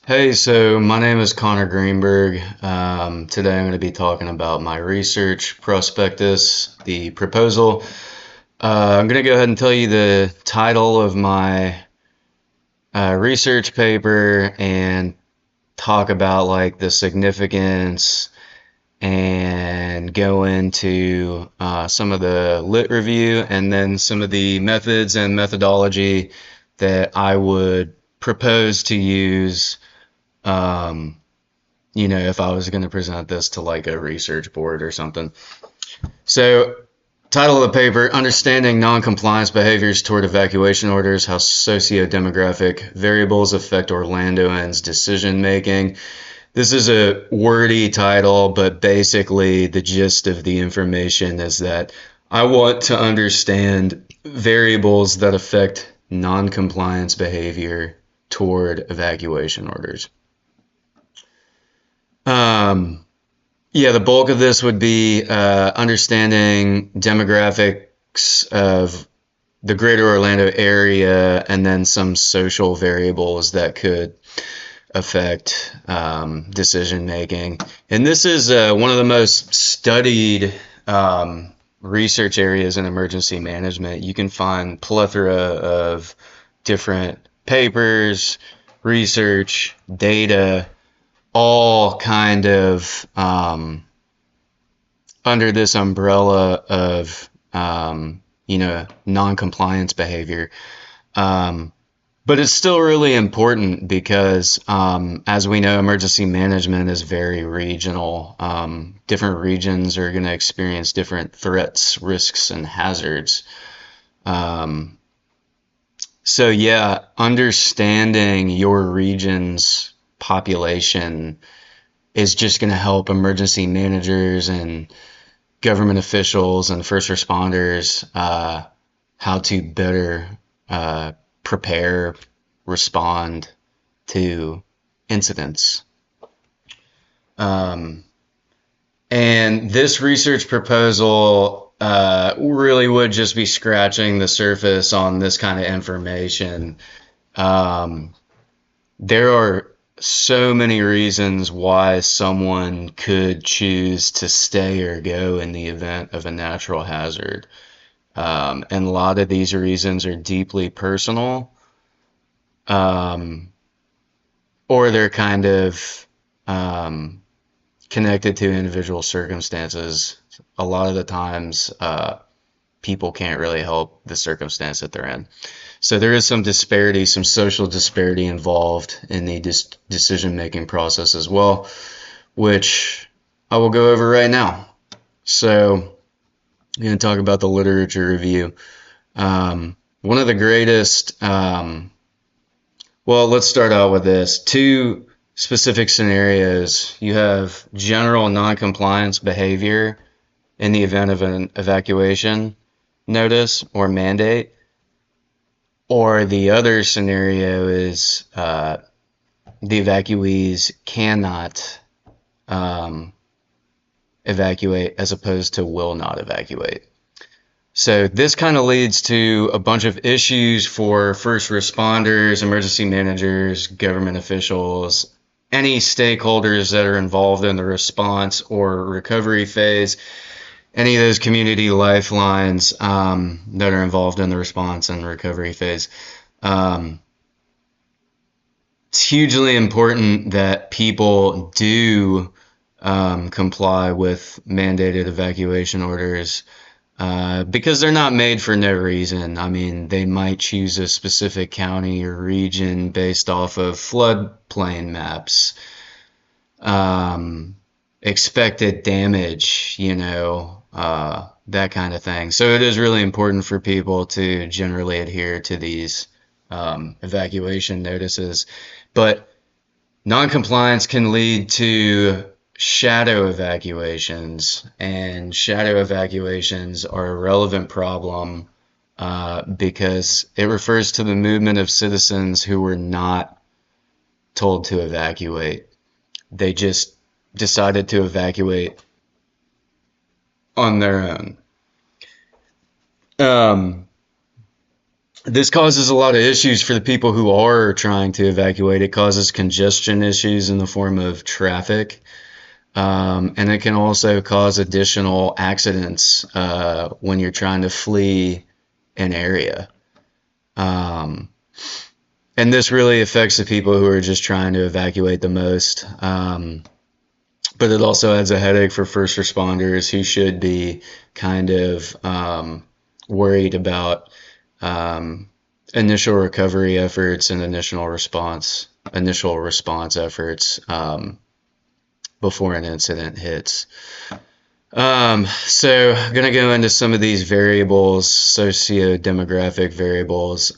Hey, so my name is Connor Greenberg. Today I'm going to be talking about my research prospectus, the proposal. I'm going to go ahead and tell you the title of my research paper and talk about like the significance and go into some of the lit review and then some of the methods and methodology that I would propose to use. Um, if I was going to present this to like a research board or something. So, title of the paper, Understanding Noncompliance Behaviors Toward Evacuation Orders, How Socio-Demographic Variables Affect Orlandoans' Decision Making. This is a wordy title, but basically the gist of the information is that I want to understand variables that affect noncompliance behavior toward evacuation orders. Yeah, the bulk of this would be understanding demographics of the greater Orlando area and then some social variables that could affect decision making. And this is one of the most studied research areas in emergency management. You can find plethora of different papers, research, data, all kind of under this umbrella of non-compliance behavior. But it's still really important because, as we know, emergency management is very regional. Different regions are going to experience different threats, risks, and hazards. So yeah, understanding your region's population is just going to help emergency managers and government officials and first responders how to better prepare, respond to incidents. And this research proposal really would just be scratching the surface on this kind of information. There are so many reasons why someone could choose to stay or go in the event of a natural hazard. And a lot of these reasons are deeply personal, or they're kind of connected to individual circumstances. A lot of the times, people can't really help the circumstance that they're in. So there is some disparity, some social disparity involved in the decision-making process as well, which I will go over right now. So I'm going to talk about the literature review. One of the greatest, well, let's start out with this. Two specific scenarios. You have general noncompliance behavior in the event of an evacuation notice or mandate. Or the other scenario is the evacuees cannot evacuate as opposed to will not evacuate. So this kind of leads to a bunch of issues for first responders, emergency managers, government officials, any stakeholders that are involved in the response or recovery phase, any of those community lifelines that are involved in the response and recovery phase. It's hugely important that people do comply with mandated evacuation orders because they're not made for no reason. I mean, they might choose a specific county or region based off of floodplain maps, expected damage, that kind of thing. So it is really important for people to generally adhere to these evacuation notices. But noncompliance can lead to shadow evacuations, and shadow evacuations are a relevant problem because it refers to the movement of citizens who were not told to evacuate. They just decided to evacuate on their own. This causes a lot of issues for the people who are trying to evacuate. It causes congestion issues in the form of traffic. And it can also cause additional accidents when you're trying to flee an area. Um, and this really affects the people who are just trying to evacuate the most. But it also adds a headache for first responders who should be kind of worried about initial recovery efforts and initial response efforts before an incident hits. So I'm going to go into some of these variables, socio-demographic variables.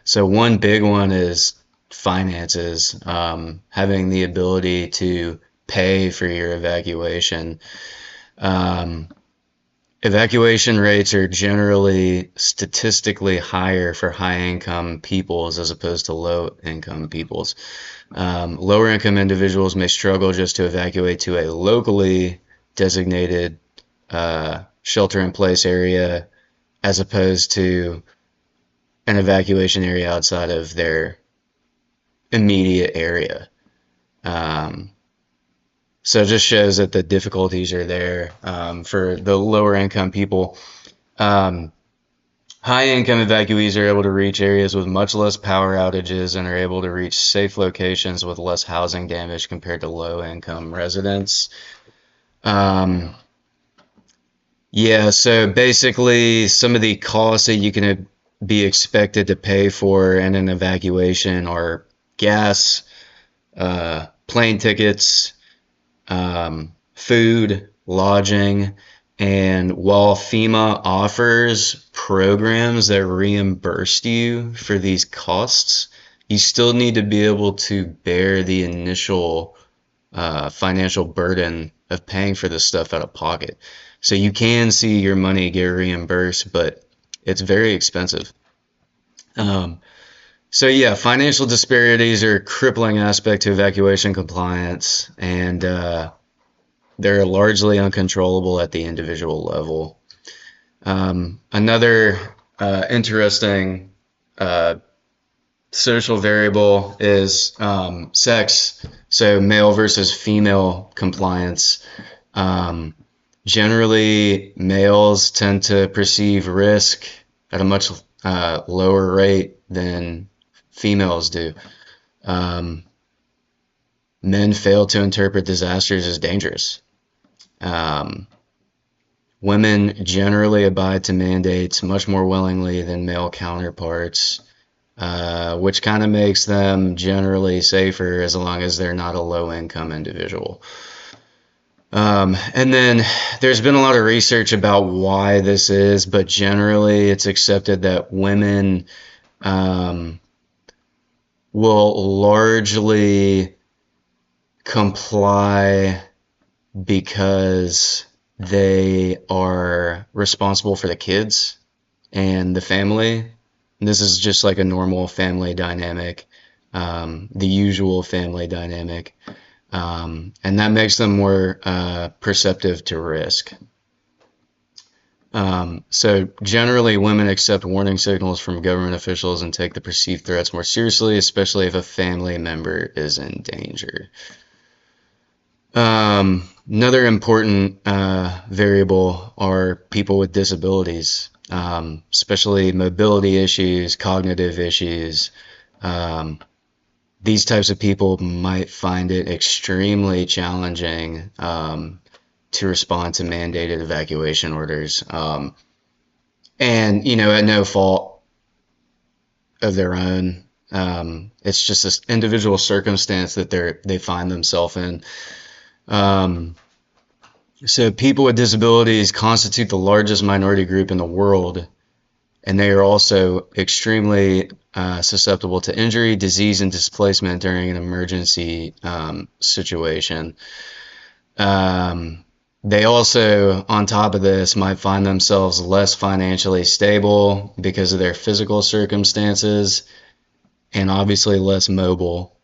So one big one is finances, having the ability to pay for your evacuation. Evacuation rates are generally statistically higher for high-income peoples as opposed to low-income peoples. Lower-income individuals may struggle just to evacuate to a locally designated shelter-in-place area as opposed to an evacuation area outside of their immediate area. So it just shows that the difficulties are there for the lower income people. High income evacuees are able to reach areas with much less power outages and are able to reach safe locations with less housing damage compared to low income residents. Yeah, so basically some of the costs that you can be expected to pay for in an evacuation are gas, plane tickets, food, lodging, and while FEMA offers programs that reimburse you for these costs, you still need to be able to bear the initial financial burden of paying for this stuff out of pocket. So you can see your money get reimbursed, but it's very expensive. So yeah, financial disparities are a crippling aspect to evacuation compliance, and they're largely uncontrollable at the individual level. Another interesting social variable is sex, so male versus female compliance. Generally, males tend to perceive risk at a much lower rate than females do. Men fail to interpret disasters as dangerous. Women generally abide to mandates much more willingly than male counterparts, which kind of makes them generally safer as long as they're not a low-income individual. And then there's been a lot of research about why this is, but generally it's accepted that women will largely comply because they are responsible for the kids and the family. And this is just like a normal family dynamic, the usual family dynamic. And that makes them more perceptive to risk. So generally, women accept warning signals from government officials and take the perceived threats more seriously, especially if a family member is in danger. Another important variable are people with disabilities, especially mobility issues, cognitive issues. These types of people might find it extremely challenging to respond to mandated evacuation orders. And, at no fault of their own. It's just this individual circumstance that they find themselves in. So people with disabilities constitute the largest minority group in the world, and they are also extremely susceptible to injury, disease, and displacement during an emergency situation. They also, on top of this, might find themselves less financially stable because of their physical circumstances, and obviously less mobile.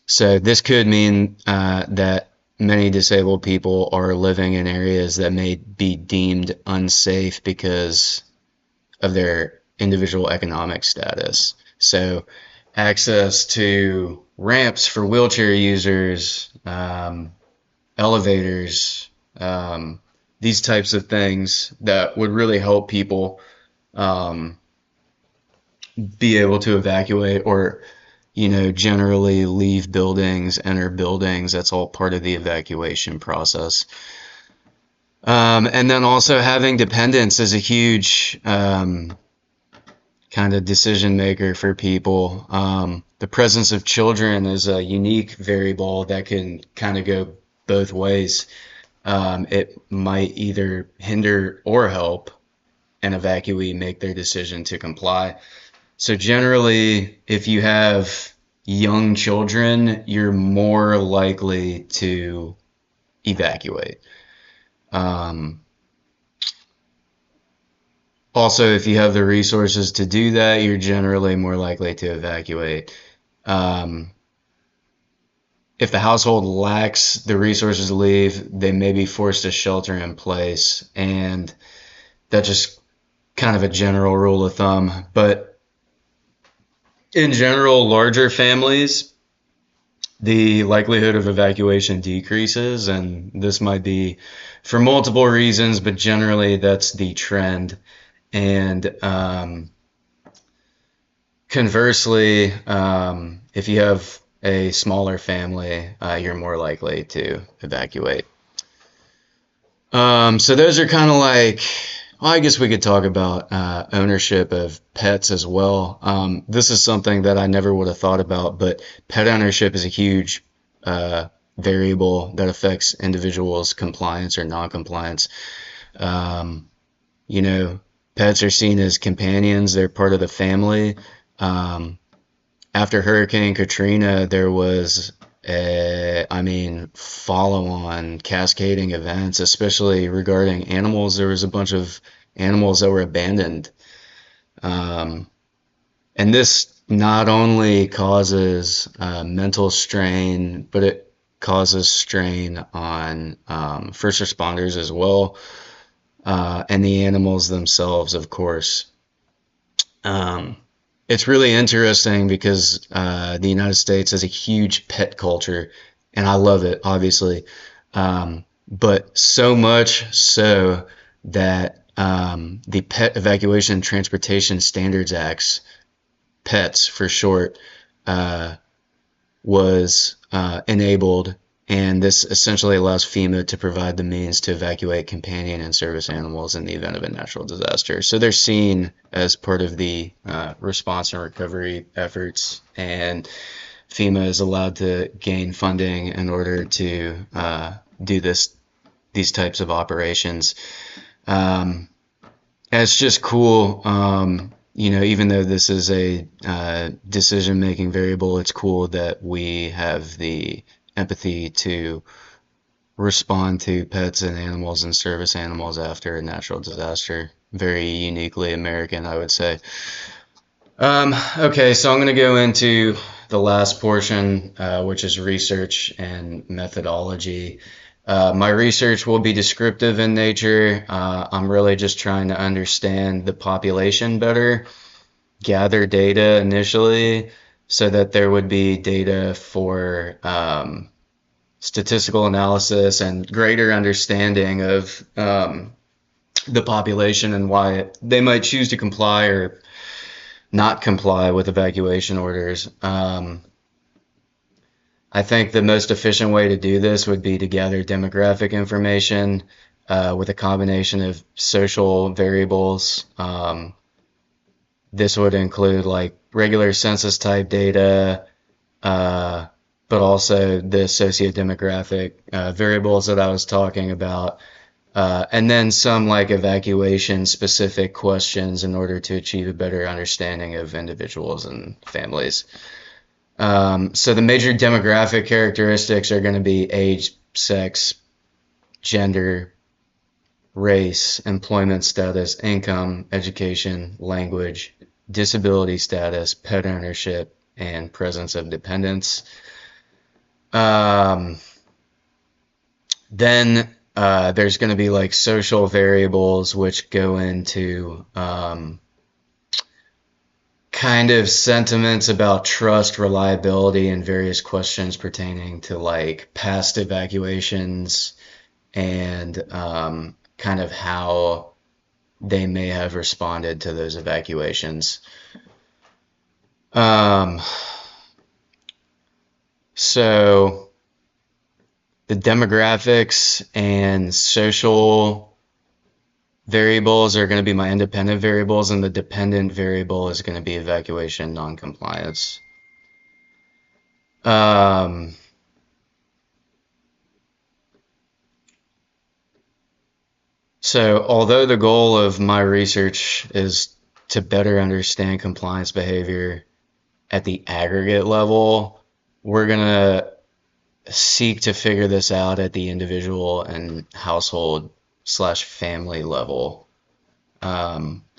So this could mean that many disabled people are living in areas that may be deemed unsafe because of their individual economic status. So access to ramps for wheelchair users, elevators, these types of things that would really help people um, be able to evacuate or, generally leave buildings, enter buildings. That's all part of the evacuation process. And then also having dependents is a huge kind of decision maker for people. The presence of children is a unique variable that can kind of go both ways. It might either hinder or help an evacuee make their decision to comply. So generally, if you have young children, you're more likely to evacuate. Um, Also, if you have the resources to do that, you're generally more likely to evacuate. Um, if the household lacks the resources to leave, they may be forced to shelter in place, and that's just kind of a general rule of thumb. But in general, larger families, the likelihood of evacuation decreases, and this might be for multiple reasons, but generally that's the trend. And conversely, if you have a smaller family, you're more likely to evacuate. So those are kind of like, well, I guess we could talk about ownership of pets as well. This is something that I never would have thought about, but pet ownership is a huge variable that affects individuals' compliance or non-compliance. Um, you know, Pets are seen as companions, they're part of the family. Um, After Hurricane Katrina, there was follow-on cascading events, especially regarding animals. There was a bunch of animals that were abandoned. Um, and this not only causes mental strain, but it causes strain on first responders as well, and the animals themselves, of course. Um, it's really interesting because the United States has a huge pet culture, and I love it, obviously. But so much so that the Pet Evacuation and Transportation Standards Acts, PETS for short, uh, was enabled, and this essentially allows FEMA to provide the means to evacuate companion and service animals in the event of a natural disaster. So they're seen as part of the response and recovery efforts, and FEMA is allowed to gain funding in order to do these types of operations. Um, and it's just cool. Even though this is a decision-making variable, it's cool that we have the empathy to respond to pets and animals and service animals after a natural disaster. Very uniquely American, I would say. Okay, so I'm going to go into the last portion, which is research and methodology. My research will be descriptive in nature. I'm really just trying to understand the population better, gather data initially so that there would be data for statistical analysis and greater understanding of the population and why they might choose to comply or not comply with evacuation orders. I think the most efficient way to do this would be to gather demographic information with a combination of social variables. This would include like regular census type data, but also the sociodemographic variables that I was talking about, and then some like evacuation specific questions in order to achieve a better understanding of individuals and families. So the major demographic characteristics are going to be age, sex, gender, race, employment status, income, education, language, disability status, pet ownership, and presence of dependents. Then there's going to be like social variables which go into kind of sentiments about trust, reliability, and various questions pertaining to like past evacuations and kind of how they may have responded to those evacuations. Um, so the demographics and social variables are going to be my independent variables, and the dependent variable is going to be evacuation noncompliance. So although the goal of my research is to better understand compliance behavior at the aggregate level, we're going to seek to figure this out at the individual and household slash family level.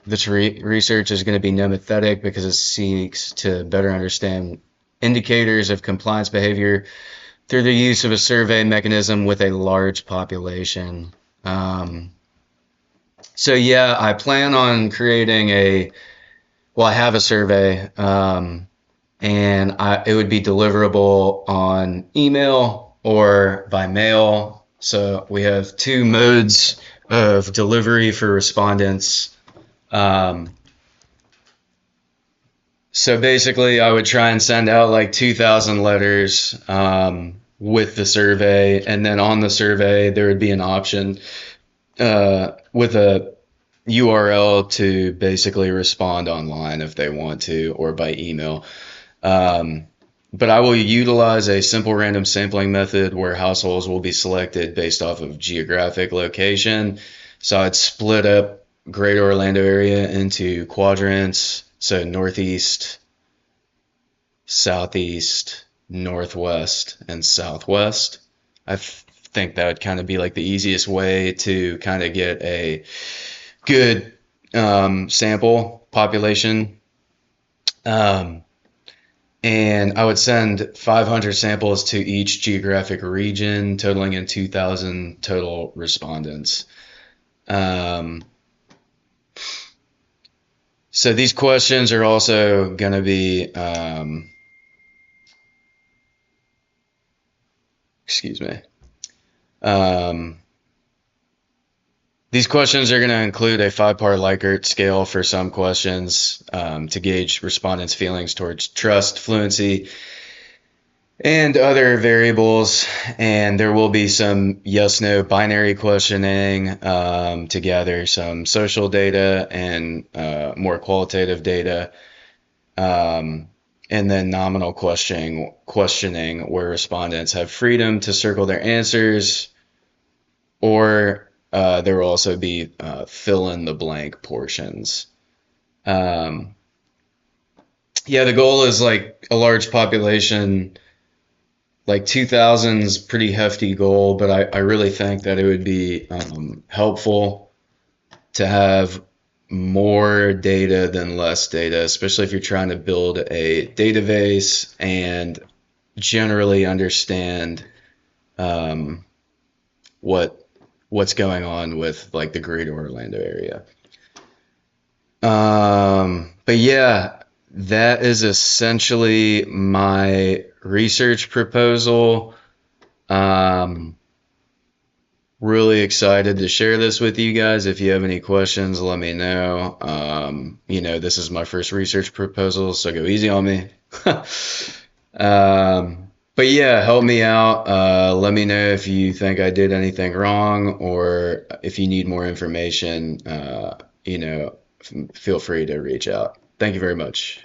This research is going to be nomothetic because it seeks to better understand indicators of compliance behavior through the use of a survey mechanism with a large population. So yeah, I plan on creating I have a survey, and it would be deliverable on email or by mail. So we have two modes of delivery for respondents. So basically, I would try and send out like 2,000 letters with the survey, and then on the survey there would be an option with a URL to basically respond online if they want to, or by email. But I will utilize a simple random sampling method where households will be selected based off of geographic location. So I'd split up Greater Orlando area into quadrants. So northeast, southeast, northwest, and southwest. I think that would kind of be like the easiest way to kind of get a good sample population. And I would send 500 samples to each geographic region, totaling in 2,000 total respondents. So these questions are also going to be, excuse me. These questions are going to include a 5-part Likert scale for some questions to gauge respondents' feelings towards trust, fluency, and other variables. And there will be some yes-no binary questioning to gather some social data and more qualitative data. And then nominal questioning where respondents have freedom to circle their answers, or there will also be fill in the blank portions. Yeah, the goal is like a large population, like 2,000 is pretty hefty goal, but I really think that it would be helpful to have more data than less data, especially if you're trying to build a database and generally understand what's going on with like the Greater Orlando area. But yeah, that is essentially my research proposal. Really excited to share this with you guys. If you have any questions, let me know. This is my first research proposal, so go easy on me. But yeah, help me out. Let me know if you think I did anything wrong, or if you need more information, feel free to reach out. Thank you very much.